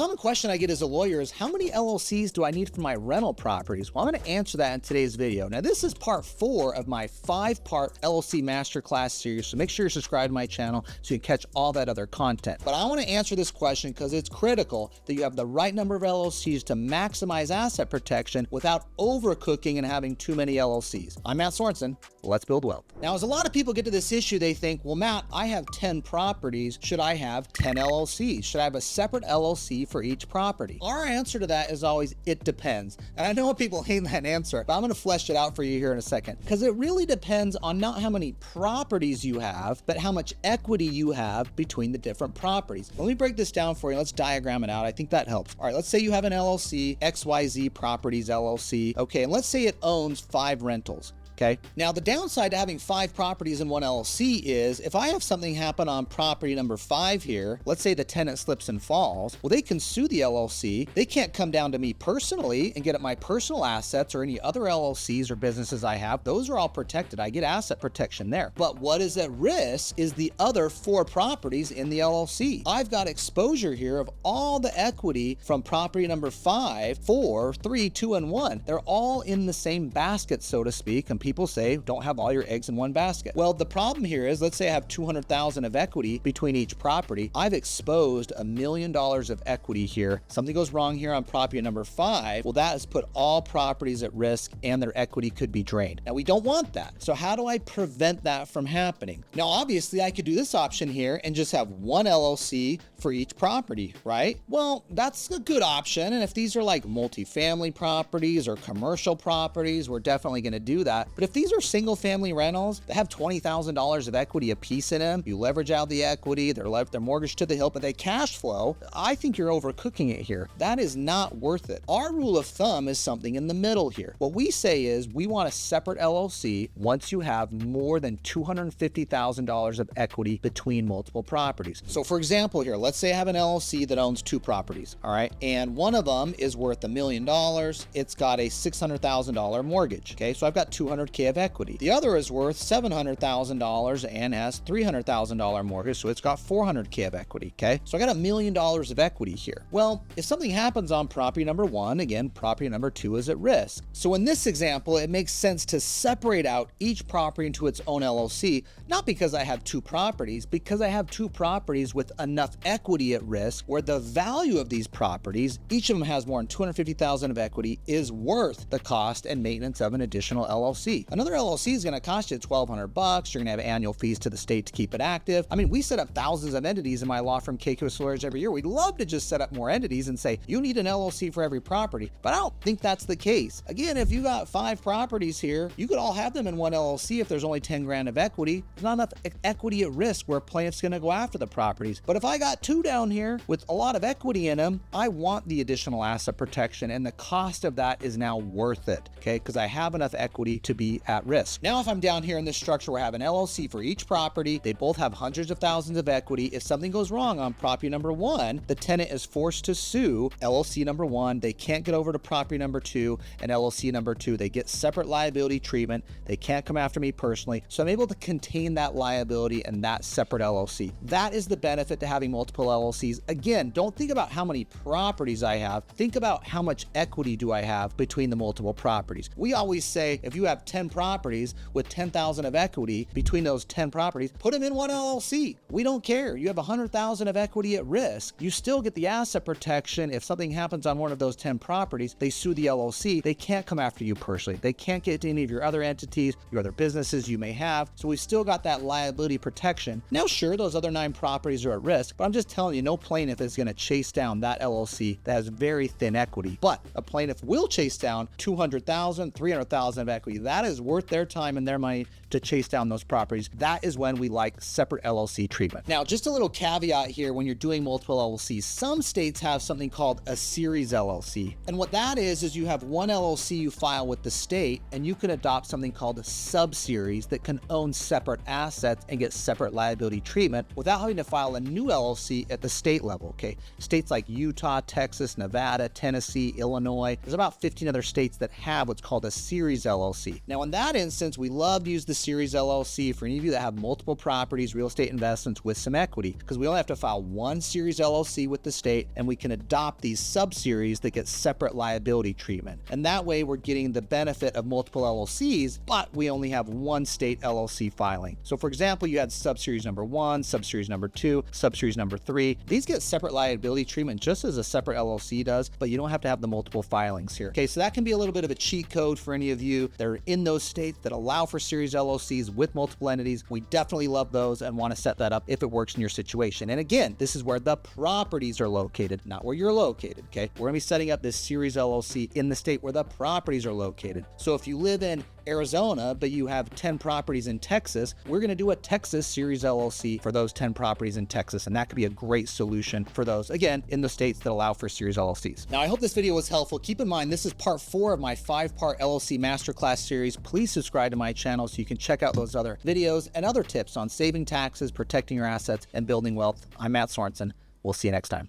common question I get as a lawyer is, how many LLCs do I need for my rental properties? Well, I'm going to answer that in today's video. Now, this is part 4 of my 5-part LLC Masterclass series, so make sure you're subscribed to my channel so you can catch all that other content. But I want to answer this question because it's critical that you have the right number of LLCs to maximize asset protection without overcooking and having too many LLCs. I'm Matt Sorensen. Let's build wealth. Now, as a lot of people get to this issue, they think, well, Matt, I have 10 properties. Should I have 10 LLCs? Should I have a separate LLC for each property? Our answer to that is always, it depends. And I know people hate that answer, but I'm going to flesh it out for you here in a second, because it really depends on not how many properties you have, but how much equity you have between the different properties. Let me break this down for you. Let's diagram it out. I think that helps. All right, let's say you have an LLC, XYZ Properties LLC. Okay, and let's say it owns 5 rentals. Okay. Now, the downside to having 5 properties in one LLC is if I have something happen on property number 5 here, let's say the tenant slips and falls, well, they can sue the LLC. They can't come down to me personally and get at my personal assets or any other LLCs or businesses I have. Those are all protected. I get asset protection there. But what is at risk is the other 4 properties in the LLC. I've got exposure here of all the equity from property number 5, 4, 3, 2, and 1. They're all in the same basket, so to speak, and people say, don't have all your eggs in one basket. Well, the problem here is, let's say I have $200,000 of equity between each property. I've exposed $1 million of equity here. Something goes wrong here on property number 5. Well, that has put all properties at risk and their equity could be drained. Now, we don't want that. So how do I prevent that from happening? Now, obviously, I could do this option here and just have one LLC for each property, right? Well, that's a good option. And if these are like multifamily properties or commercial properties, we're definitely going to do that. But if these are single family rentals that have $20,000 of equity a piece in them, you leverage out the equity, they're mortgaged to the hilt, but they cash flow, I think you're overcooking it here. That is not worth it. Our rule of thumb is something in the middle here. What we say is we want a separate LLC once you have more than $250,000 of equity between multiple properties. So for example here, let's say I have an LLC that owns 2 properties, all right? And one of them is worth $1 million. It's got a $600,000 mortgage, okay? So I've got $200K of equity. The other is worth $700,000 and has $300,000 mortgage, so it's got $400K of equity, okay? So I got $1 million of equity here. Well, if something happens on property number 1, again, property number 2 is at risk. So in this example, it makes sense to separate out each property into its own LLC, not because I have 2 properties, because I have 2 properties with enough equity at risk where the value of these properties, each of them has more than $250,000 of equity, is worth the cost and maintenance of an additional LLC. Another LLC is going to cost you $1,200. You're going to have annual fees to the state to keep it active. I mean, we set up thousands of entities in my law firm, KQ Lawyers, every year. We'd love to just set up more entities and say, you need an LLC for every property, but I don't think that's the case. Again, if you got 5 properties here, you could all have them in one LLC if there's only 10 grand of equity. There's not enough equity at risk where a plaintiff's going to go after the properties. But if I got 2 down here with a lot of equity in them, I want the additional asset protection, and the cost of that is now worth it, okay? Because I have enough equity to be at risk. Now, if I'm down here in this structure where I have an LLC for each property, they both have hundreds of thousands of equity. If something goes wrong on property number 1, the tenant is forced to sue LLC number 1. They can't get over to property number 2 and LLC number 2. They get separate liability treatment. They can't come after me personally. So I'm able to contain that liability and that separate LLC. That is the benefit to having multiple LLCs. Again, don't think about how many properties I have. Think about how much equity do I have between the multiple properties. We always say if you have 10 properties with 10,000 of equity between those 10 properties, put them in one LLC. We don't care. You have 100,000 of equity at risk. You still get the asset protection. If something happens on one of those 10 properties, they sue the LLC. They can't come after you personally. They can't get to any of your other entities, your other businesses you may have. So we've still got that liability protection. Now, sure, those other 9 properties are at risk, but I'm just telling you, no plaintiff is going to chase down that LLC that has very thin equity. But a plaintiff will chase down 200,000, 300,000 of equity. That is worth their time and their money to chase down those properties. That is when we like separate LLC treatment. Now, just a little caveat here when you're doing multiple LLCs. Some states have something called a series LLC. And what that is you have one LLC you file with the state, and you can adopt something called a subseries that can own separate assets and get separate liability treatment without having to file a new LLC at the state level, okay? States like Utah, Texas, Nevada, Tennessee, Illinois, there's about 15 other states that have what's called a series LLC. Now, in that instance, we love to use the Series LLC for any of you that have multiple properties, real estate investments with some equity, because we only have to file one Series LLC with the state, and we can adopt these sub-series that get separate liability treatment. And that way we're getting the benefit of multiple LLCs, but we only have one state LLC filing. So for example, you had sub-series number 1, sub-series number 2, sub-series number 3. These get separate liability treatment just as a separate LLC does, but you don't have to have the multiple filings here. Okay, so that can be a little bit of a cheat code for any of you that are in those states that allow for series LLCs with multiple entities. We definitely love those and want to set that up if it works in your situation. And again, this is where the properties are located, not where you're located, okay? We're gonna be setting up this series LLC in the state where the properties are located. So if you live in Arizona, but you have 10 properties in Texas, we're gonna do a Texas series LLC for those 10 properties in Texas, and that could be a great solution for those, again, in the states that allow for series LLCs. Now, I hope this video was helpful. Keep in mind, this is part 4 of my 5-part LLC Masterclass series. Please subscribe to my channel so you can check out those other videos and other tips on saving taxes, protecting your assets, and building wealth. I'm Matt Sorensen. We'll see you next time.